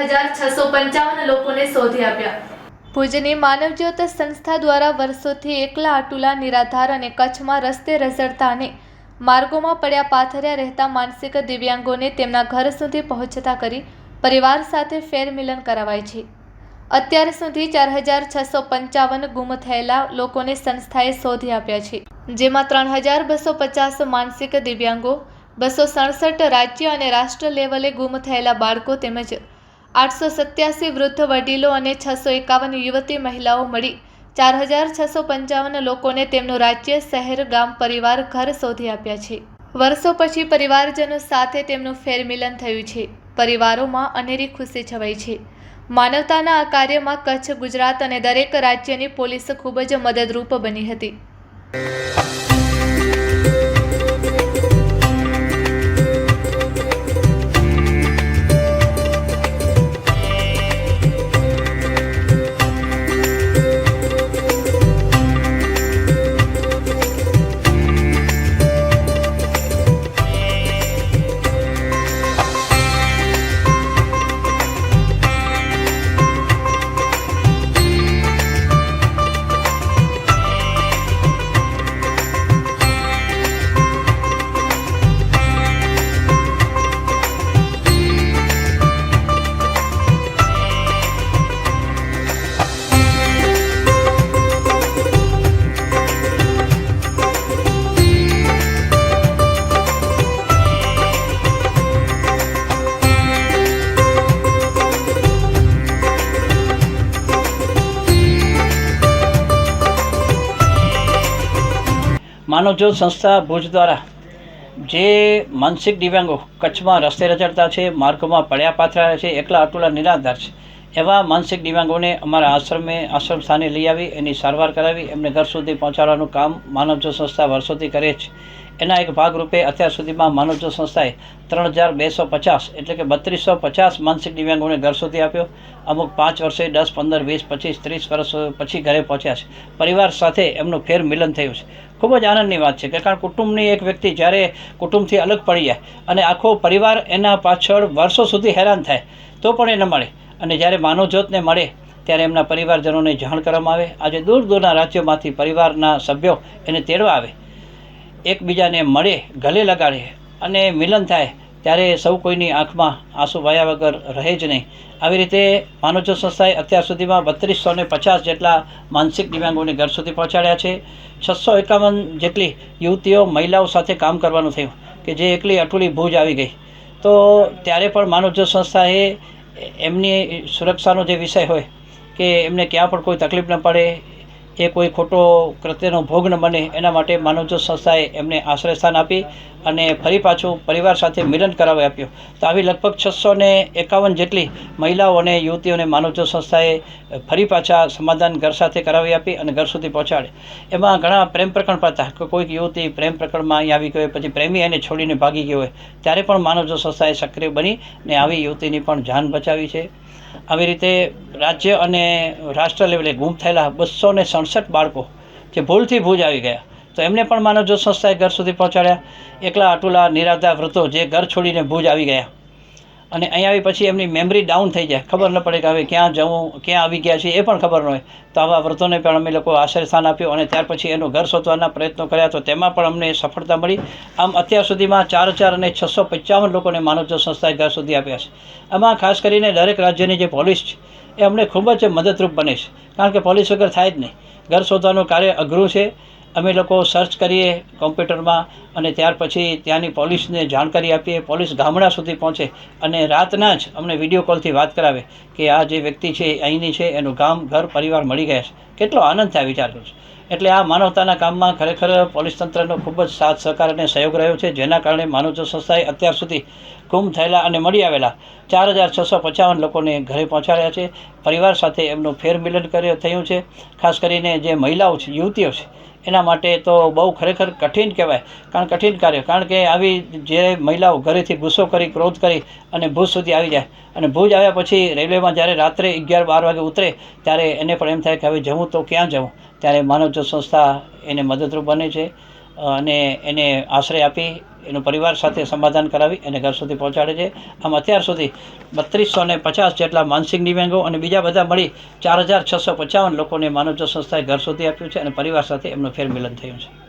4,655 લોકોને શોધી આપ્યા। ભુજની માનવજ્યોત સંસ્થા દ્વારા વર્ષોથી એકલા અટુલા નિરાધાર અને કચ્છમાં રસ્તે રઝળતા અને માર્ગોમાં પડ્યા પાથર્યા રહેતા માનસિક દિવ્યાંગોને તેમના ઘર સુધી પહોંચતા કરી પરિવાર સાથે ફેરમિલન કરાવાય છે। અત્યાર સુધી 4,655 ગુમ થયેલા લોકોને સંસ્થાએ શોધી આપ્યા છે, જેમાં 3,250 માનસિક દિવ્યાંગો, 267 રાજ્ય અને રાષ્ટ્ર લેવલે ગુમ થયેલા બાળકો તેમજ 887 વૃદ્ધ વડીલો અને 651 યુવતી મહિલાઓ મળી 4,655 લોકોને તેમનું રાજ્ય, શહેર, ગામ, પરિવાર, ઘર શોધી આપ્યા છે। વર્ષો પછી પરિવારજનો સાથે તેમનું ફેરમિલન થયું છે। પરિવારોમાં અનેરી ખુશી છવાઈ છે। માનવતાના આ કાર્યમાં કચ્છ, ગુજરાત અને દરેક રાજ્યની પોલીસ ખૂબ જ મદદરૂપ બની હતી। માનવજ્યોત સંસ્થા ભુજ દ્વારા જે માનસિક દિવ્યાંગો કચ્છમાં રસ્તે રઝળતા છે, માર્ગોમાં પડ્યા પાથર્યા છે, એકલા અટુલા નિરાધાર છે, એવા માનસિક દિવ્યાંગોને અમારા આશ્રમ સ્થાને લઈ આવી એની સારવાર કરાવી એમને ઘર સુધી પહોંચાડવાનું કામ માનવજ્યોત સંસ્થા વર્ષોથી કરે છે। એના એક ભાગરૂપે અત્યાર સુધીમાં માનવજ્યોત સંસ્થાએ 3,250 એટલે કે 3,250 માનસિક દિવ્યાંગોને ઘર સુધી આપ્યો। અમુક 5 વર્ષે 10, 15, 20, 25, 30 વર્ષ પછી ઘરે પહોંચ્યા છે। પરિવાર સાથે એમનું ફેર મિલન થયું છે। ખૂબ જ આનંદની વાત છે કે કારણ કુટુંબની એક વ્યક્તિ જ્યારે કુટુંબથી અલગ પડી જાય અને આખો પરિવાર એના પાછળ વર્ષો સુધી હેરાન થાય તો પણ એ ન મળે અને જ્યારે માનવજ્યોતને મળે ત્યારે એમના પરિવારજનોને જાણ કરવામાં આવે। આજે દૂર દૂરના રાજ્યોમાંથી પરિવારના સભ્યો એને તેડવા આવે, એકબીજાને મળે, ગલે લગાડે અને મિલન થાય ત્યારે સૌ કોઈની આંખમાં આંસુ વહ્યા વગર રહે જ નહીં। આવી રીતે માનવજ્યોત સંસ્થાએ અત્યાર સુધીમાં 3,250 જેટલા માનસિક દિવ્યાંગોને ઘર સુધી પહોંચાડ્યા છે। 651 જેટલી યુવતીઓ, મહિલાઓ સાથે કામ કરવાનું થયું કે જે એકલી અટુલી ભુજ આવી ગઈ તો ત્યારે પણ માનવજ્યોત સંસ્થાએ એમની સુરક્ષાનો જે વિષય હોય કે એમને ક્યાં પણ કોઈ તકલીફ ન પડે, એ કોઈ ખોટો કૃત્યનો ભોગ ન બને એના માટે માનવજ્યોત સંસ્થાએ એમને આશ્રયસ્થાન આપી અને ફરી પાછું પરિવાર સાથે મિલન કરાવી આપ્યું। તો આવી લગભગ 651 જેટલી મહિલાઓ અને યુવતીઓને માનવજ્યોત સંસ્થાએ ફરી પાછા સમાધાન ઘર સાથે કરાવી આપી અને ઘર સુધી પહોંચાડે। એમાં ઘણા પ્રેમ પ્રકરણ પડતા કે કોઈક યુવતી પ્રેમ પ્રકરણમાં અહીં આવી ગઈ, પછી પ્રેમી એને છોડીને ભાગી ગયો હોય ત્યારે પણ માનવજ્યોત સંસ્થાએ સક્રિય બની ને આવી યુવતીની પણ જાન બચાવી છે। આવી રીતે રાજ્ય અને રાષ્ટ્ર લેવલે ગુમ થયેલા 267 બાળકો જે ભૂલથી ભુજ આવી ગયા તો એમને પણ માનવજ્યોત સંસ્થાએ ઘર સુધી પહોંચાડ્યા। એકલા અટુલા નિરાધાર વૃદ્ધો જે ઘર છોડીને ભુજ આવી ગયા અને અહીં આવી પછી એમની મેમરી ડાઉન થઈ જાય, ખબર ન પડે કે હવે ક્યાં જવું, ક્યાં આવી ગયા છે એ પણ ખબર ન હોય તો આવા વૃદ્ધોને પણ અમે લોકો આશ્રયસ્થાન આપ્યું અને ત્યાર પછી એનું ઘર શોધવાના પ્રયત્નો કર્યા તો તેમાં પણ અમને સફળતા મળી। આમ અત્યાર સુધીમાં 4,655 લોકોને માનવજ્યોત સંસ્થાએ ઘર સુધી આપ્યા છે। આમાં ખાસ કરીને દરેક રાજ્યની જે પોલીસ છે એ અમને ખૂબ જ મદદરૂપ બને છે, કારણ કે પોલીસ વગર થાય જ નહીં। ઘર શોધવાનું કાર્ય અઘરું છે। અમે લોકો સર્ચ કરીએ કોમ્પ્યુટરમાં અને ત્યાર પછી ત્યાંની પોલીસને જાણકારી આપીએ, પોલીસ ગામડા સુધી પહોંચે અને રાતના જ અમને વિડીયો કોલથી વાત કરાવે કે આ જે વ્યક્તિ છે અહીંની છે, એનું ગામ, ઘર, પરિવાર મળી ગયા છે। કેટલો આનંદ થાય વિચાર કરો। એટલે આ માનવતાના કામમાં ખરેખર પોલીસ તંત્રનો ખૂબ જ સાથ સહકાર અને સહયોગ રહ્યો છે, જેના કારણે માનવજ્યોત સંસ્થાએ અત્યાર સુધી ગુમ થયેલા અને મળી આવેલા 4,655 લોકોને ઘરે પહોંચાડ્યા છે। પરિવાર સાથે એમનું ફેરમિલન થયું છે। ખાસ કરીને જે મહિલાઓ છે, યુવતીઓ છે, એના માટે તો બહુ ખરેખર કઠિન કહેવાય, કઠિન કાર્ય, કારણ કે આવી જે મહિલાઓ ઘરેથી ગુસ્સો કરી, ક્રોધ કરી અને ભુજ સુધી આવી જાય અને ભુજ આવ્યા પછી રેલવેમાં જ્યારે રાત્રે 11-12 વાગે ઉતરે ત્યારે એને પણ એમ થાય કે હવે જવું તો ક્યાં જવું, ત્યારે માનવજ્યોત સંસ્થા એને મદદરૂપ બને છે। અને એને આશ્રય આપી એનું પરિવાર સાથે સમાધાન કરાવી અને ઘર સુધી પહોંચાડે છે. આમ અત્યાર સુધી 3250 જેટલા માનસિક દિવ્યાંગો અને બીજા બધા મળી 4655 લોકોને માનવજ્યોત સંસ્થાએ ઘર સુધી આપ્યું છે અને પરિવાર સાથે એમનું ફેરમિલન થયું છે.